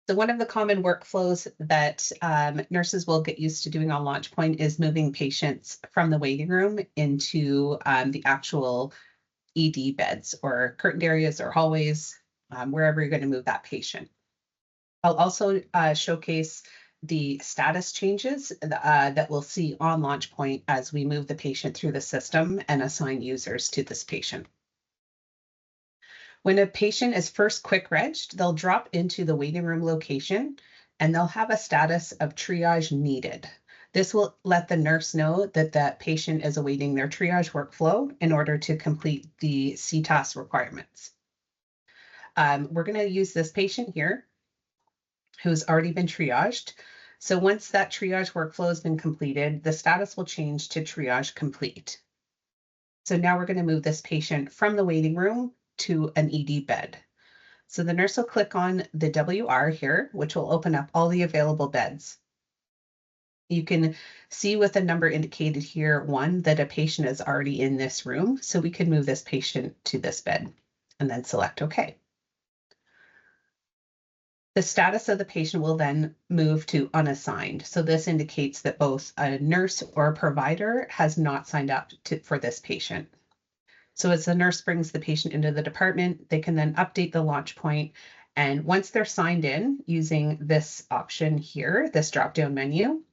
So one of the common workflows that nurses will get used to doing on LaunchPoint is moving patients from the waiting room into the actual ED beds or curtained areas or hallways, wherever you're going to move that patient. I'll also showcase the status changes that we'll see on LaunchPoint as we move the patient through the system and assign users to this patient. When a patient is first quick regged, they'll drop into the waiting room location and they'll have a status of triage needed. This will let the nurse know that that patient is awaiting their triage workflow in order to complete the CTAS requirements. We're going to use this patient here who's already been triaged. So once that triage workflow has been completed, the status will change to triage complete. So now we're going to move this patient from the waiting room to an ED bed. So the nurse will click on the WR here, which will open up all the available beds. You can see with the number indicated here, 1, that a patient is already in this room. So we can move this patient to this bed and then select OK. The status of the patient will then move to unassigned. So this indicates that both a nurse or a provider has not signed up for this patient. So as the nurse brings the patient into the department, they can then update the LaunchPoint. And once they're signed in using this option here, this drop-down menu,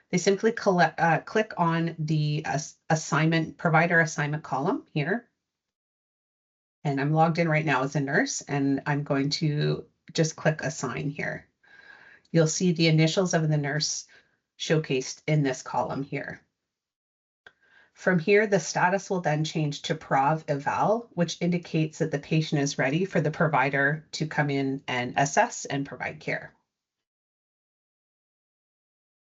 they simply click on the provider assignment column here. And I'm logged in right now as a nurse, and I'm going to just click assign here. You'll see the initials of the nurse showcased in this column here. From here, the status will then change to Prov Eval, which indicates that the patient is ready for the provider to come in and assess and provide care.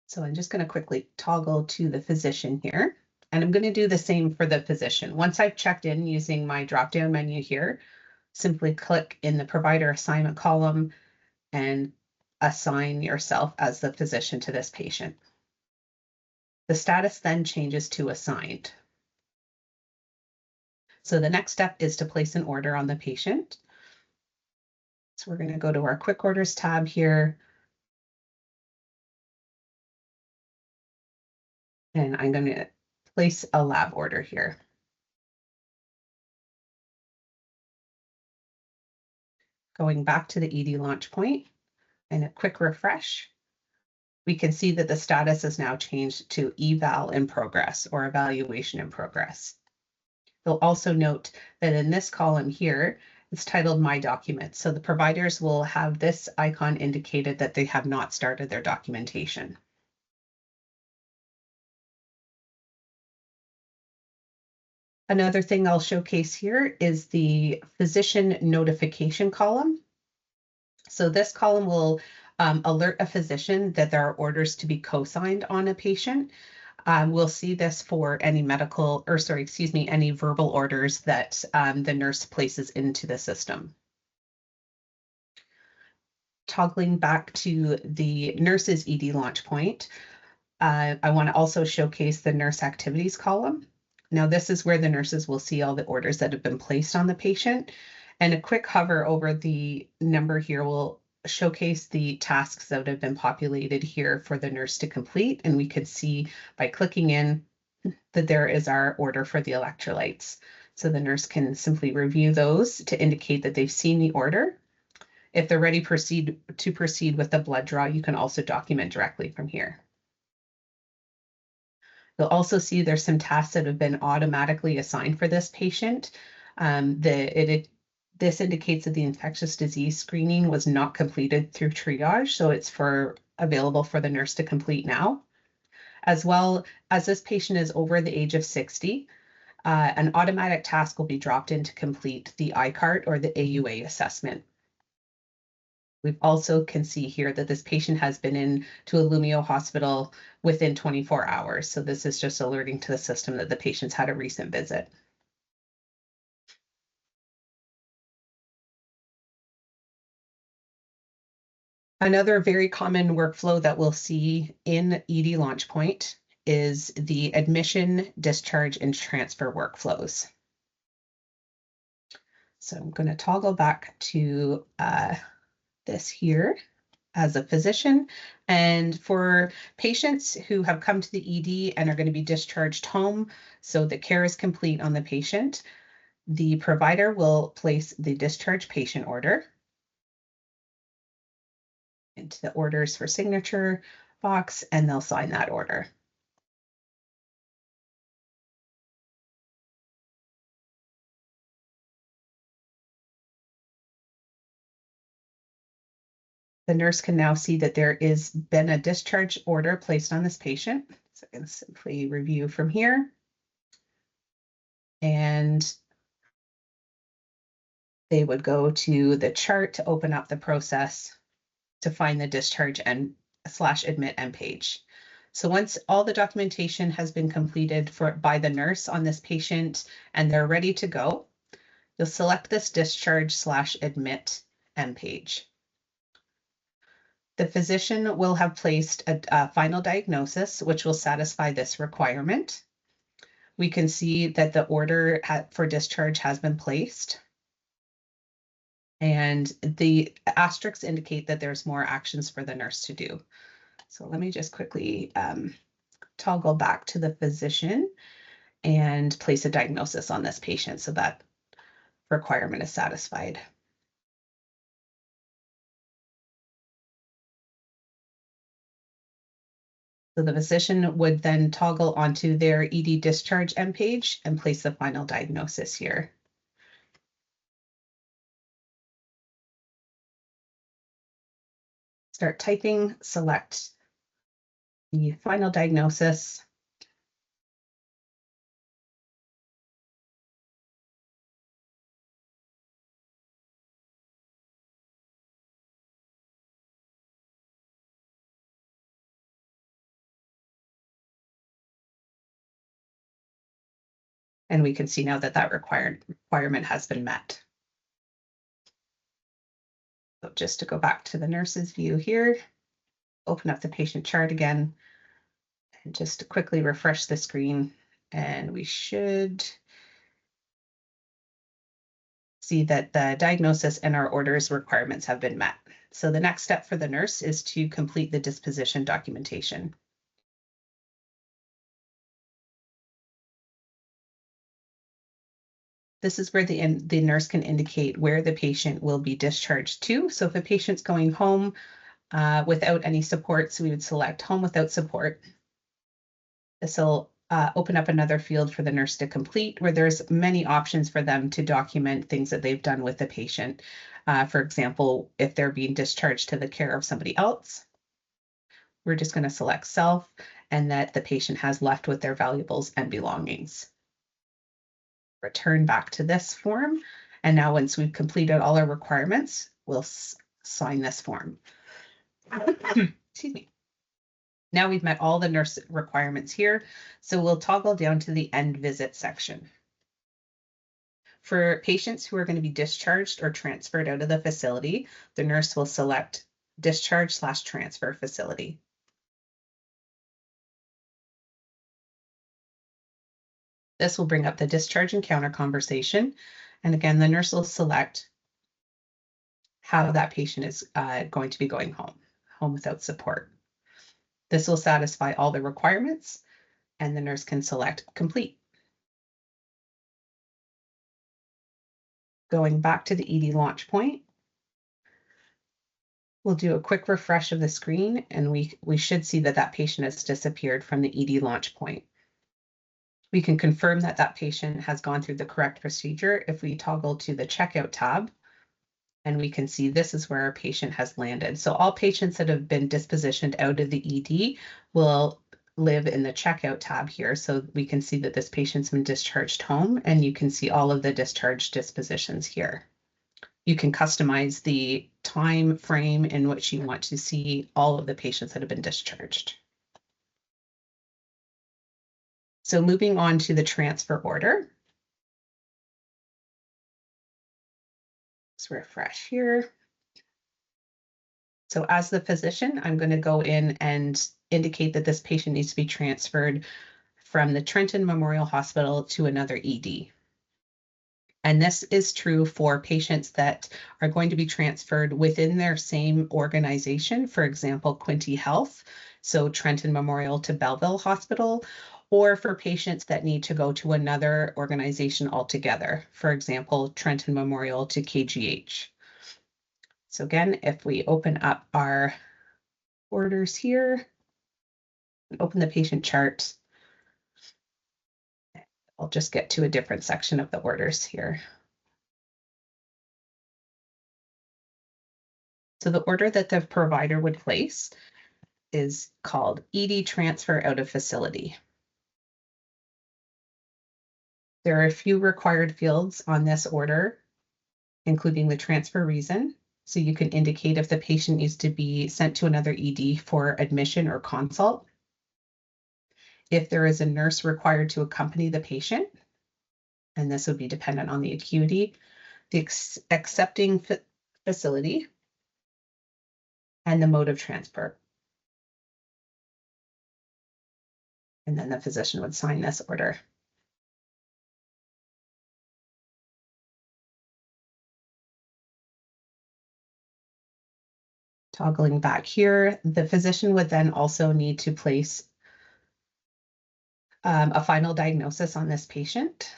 So I'm just going to quickly toggle to the physician here, and I'm going to do the same for the physician. Once I've checked in using my drop-down menu here, simply click in the provider assignment column and assign yourself as the physician to this patient. The status then changes to assigned. So the next step is to place an order on the patient. So we're going to go to our quick orders tab here. And I'm going to place a lab order here. Going back to the ED LaunchPoint and a quick refresh, we can see that the status is now changed to eval in progress or evaluation in progress. You'll also note that in this column here, it's titled My Documents. So the providers will have this icon indicated that they have not started their documentation. Another thing I'll showcase here is the physician notification column. So this column will alert a physician that there are orders to be co-signed on a patient. We'll see this for any any verbal orders that the nurse places into the system. Toggling back to the nurse's ED LaunchPoint, I want to also showcase the nurse activities column. Now this is where the nurses will see all the orders that have been placed on the patient, and a quick hover over the number here will showcase the tasks that have been populated here for the nurse to complete, and we could see by clicking in that there is our order for the electrolytes. So the nurse can simply review those to indicate that they've seen the order. If they're ready to proceed with the blood draw, you can also document directly from here. You'll also see there's some tasks that have been automatically assigned for this patient. This indicates that the infectious disease screening was not completed through triage, so it's available for the nurse to complete now. As well as this patient is over the age of 60, an automatic task will be dropped in to complete the ICART or the AUA assessment. We also can see here that this patient has been in to a Lumio hospital within 24 hours. So this is just alerting to the system that the patient's had a recent visit. Another very common workflow that we'll see in ED LaunchPoint is the admission, discharge, and transfer workflows. So I'm going to toggle back to this here. as a physician. And for patients who have come to the ED and are going to be discharged home, so the care is complete on the patient, the provider will place the discharge patient order into the orders for signature box, and they'll sign that order. The nurse can now see that there is been a discharge order placed on this patient. So I'm going to simply review from here. And they would go to the chart to open up the process to find the discharge and /admit end page. So once all the documentation has been completed by the nurse on this patient and they're ready to go, you'll select this discharge /admit end page. The physician will have placed a final diagnosis, which will satisfy this requirement. We can see that the order for discharge has been placed. And the asterisks indicate that there's more actions for the nurse to do. So let me just quickly toggle back to the physician and place a diagnosis on this patient so that requirement is satisfied. So the physician would then toggle onto their ED discharge end page and place the final diagnosis here. Start typing, select the final diagnosis. And we can see now that that requirement has been met. So just to go back to the nurse's view here, open up the patient chart again, and just to quickly refresh the screen, and we should see that the diagnosis and our orders requirements have been met. So the next step for the nurse is to complete the disposition documentation. This is where the nurse can indicate where the patient will be discharged to. So if a patient's going home without any supports, we would select home without support. This will open up another field for the nurse to complete, where there's many options for them to document things that they've done with the patient. For example, if they're being discharged to the care of somebody else, we're just going to select self and that the patient has left with their valuables and belongings. Return back to this form. And now once we've completed all our requirements, we'll sign this form. Excuse me. Now we've met all the nurse requirements here, so we'll toggle down to the end visit section. For patients who are going to be discharged or transferred out of the facility, the nurse will select discharge/transfer facility. This will bring up the discharge encounter conversation. And again, the nurse will select how that patient is going to be going home without support. This will satisfy all the requirements, and the nurse can select complete. Going back to the ED launch point, we'll do a quick refresh of the screen, and we should see that that patient has disappeared from the ED launch point. We can confirm that that patient has gone through the correct procedure if we toggle to the checkout tab, and we can see this is where our patient has landed. So all patients that have been dispositioned out of the ED will live in the checkout tab here. So we can see that this patient's been discharged home, and you can see all of the discharge dispositions here. You can customize the time frame in which you want to see all of the patients that have been discharged. So moving on to the transfer order. Let's refresh here. So as the physician, I'm going to go in and indicate that this patient needs to be transferred from the Trenton Memorial Hospital to another ED. And this is true for patients that are going to be transferred within their same organization, for example, Quinte Health, so Trenton Memorial to Belleville Hospital, or for patients that need to go to another organization altogether, for example, Trenton Memorial to KGH. So again, if we open up our orders here, open the patient chart, I'll just get to a different section of the orders here. So the order that the provider would place is called ED transfer out of facility. There are a few required fields on this order, including the transfer reason. So you can indicate if the patient needs to be sent to another ED for admission or consult. If there is a nurse required to accompany the patient, and this would be dependent on the acuity, the accepting facility, and the mode of transfer. And then the physician would sign this order. Toggling back here, the physician would then also need to place a final diagnosis on this patient.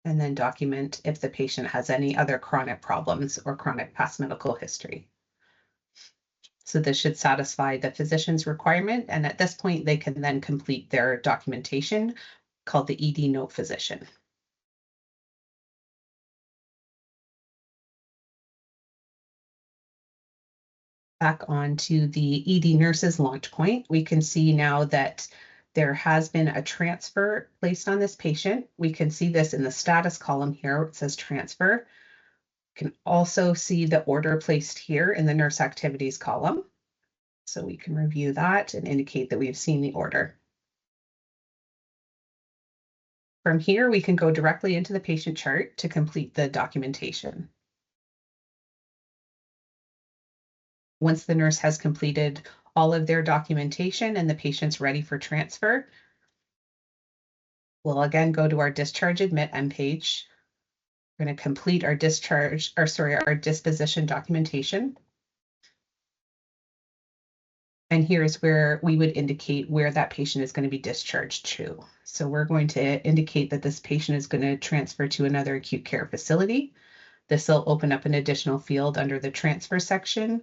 And then document if the patient has any other chronic problems or chronic past medical history. So this should satisfy the physician's requirement. And at this point, they can then complete their documentation called the ED note physician. Back onto the ED nurses launch point, we can see now that there has been a transfer placed on this patient. We can see this in the status column here. It says transfer. You can also see the order placed here in the nurse activities column. So we can review that and indicate that we've seen the order. From here, we can go directly into the patient chart to complete the documentation. Once the nurse has completed all of their documentation and the patient's ready for transfer, we'll again go to our discharge admit end page. We're going to complete our our disposition documentation. And here's where we would indicate where that patient is going to be discharged to. So we're going to indicate that this patient is going to transfer to another acute care facility. This will open up an additional field under the transfer section.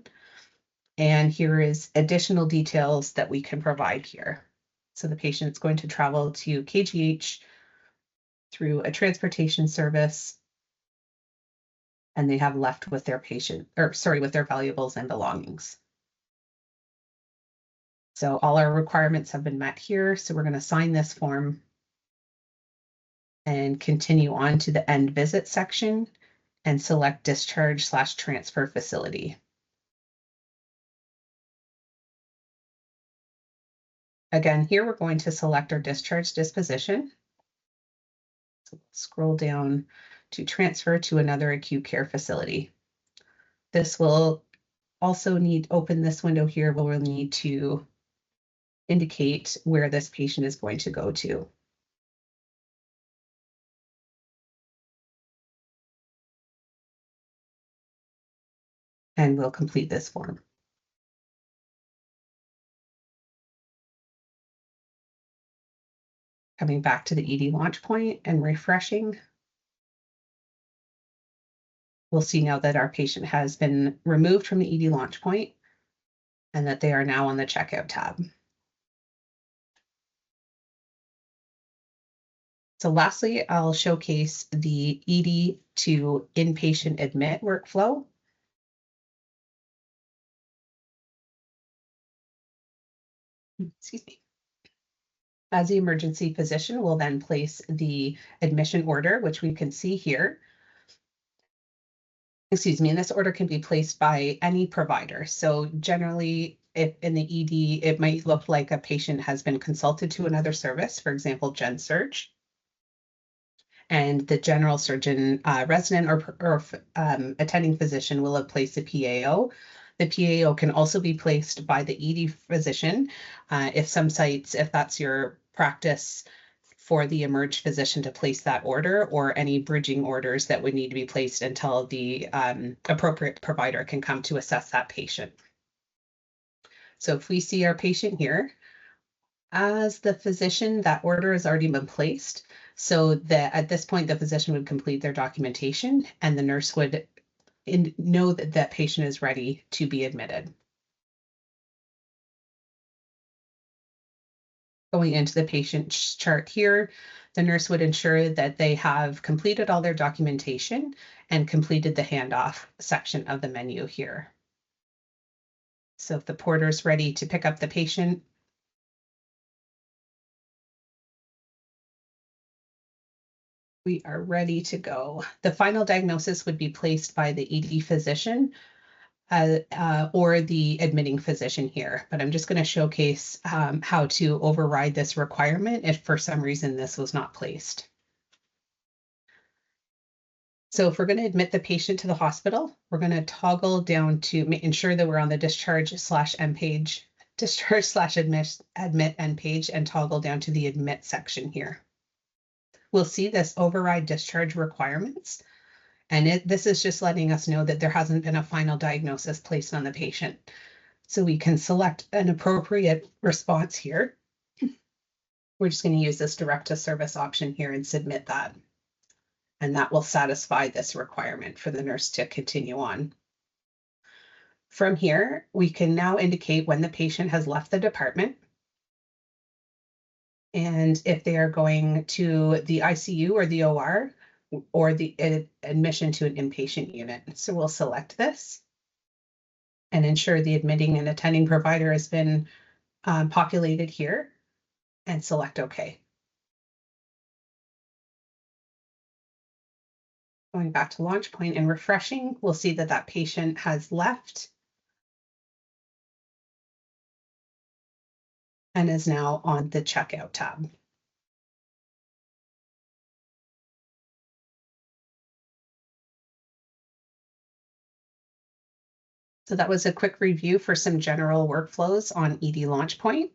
And here is additional details that we can provide here. So the patient is going to travel to KGH through a transportation service, and they have left with their with their valuables and belongings. So all our requirements have been met here. So we're going to sign this form and continue on to the end visit section and select discharge/transfer facility. Again, here we're going to select our discharge disposition. So scroll down to transfer to another acute care facility. This will also open this window here where we'll need to indicate where this patient is going to go to. And we'll complete this form. Coming back to the ED launch point and refreshing, we'll see now that our patient has been removed from the ED launch point and that they are now on the checkout tab. So lastly, I'll showcase the ED to inpatient admit workflow. Excuse me. As the emergency physician, we'll then place the admission order, which we can see here. Excuse me, and this order can be placed by any provider. So generally, if in the ED, it might look like a patient has been consulted to another service, for example, Gen Surg. And the general surgeon resident or attending physician will have placed a PAO. The PAO can also be placed by the ED physician. If some sites, if that's your practice, for the emerge physician to place that order, or any bridging orders that would need to be placed until the appropriate provider can come to assess that patient. So if we see our patient here, as the physician, that order has already been placed. So that at this point, the physician would complete their documentation and the nurse would know that that patient is ready to be admitted. Going into the patient chart here, the nurse would ensure that they have completed all their documentation and completed the handoff section of the menu here. So if the porter is ready to pick up the patient, we are ready to go. The final diagnosis would be placed by the ED physician or the admitting physician here, but I'm just going to showcase how to override this requirement if for some reason this was not placed. So if we're going to admit the patient to the hospital, we're going to toggle down to ensure that we're on the discharge/end page, discharge/admit end page, and toggle down to the admit section here. We'll see this override discharge requirements. And this is just letting us know that there hasn't been a final diagnosis placed on the patient. So we can select an appropriate response here. We're just going to use this direct to service option here and submit that. And that will satisfy this requirement for the nurse to continue on. From here, we can now indicate when the patient has left the department and if they are going to the ICU or the OR or the admission to an inpatient unit. So we'll select this and ensure the admitting and attending provider has been populated here and select OK. Going back to LaunchPoint and refreshing, we'll see that that patient has left and is now on the checkout tab. So that was a quick review for some general workflows on ED LaunchPoint.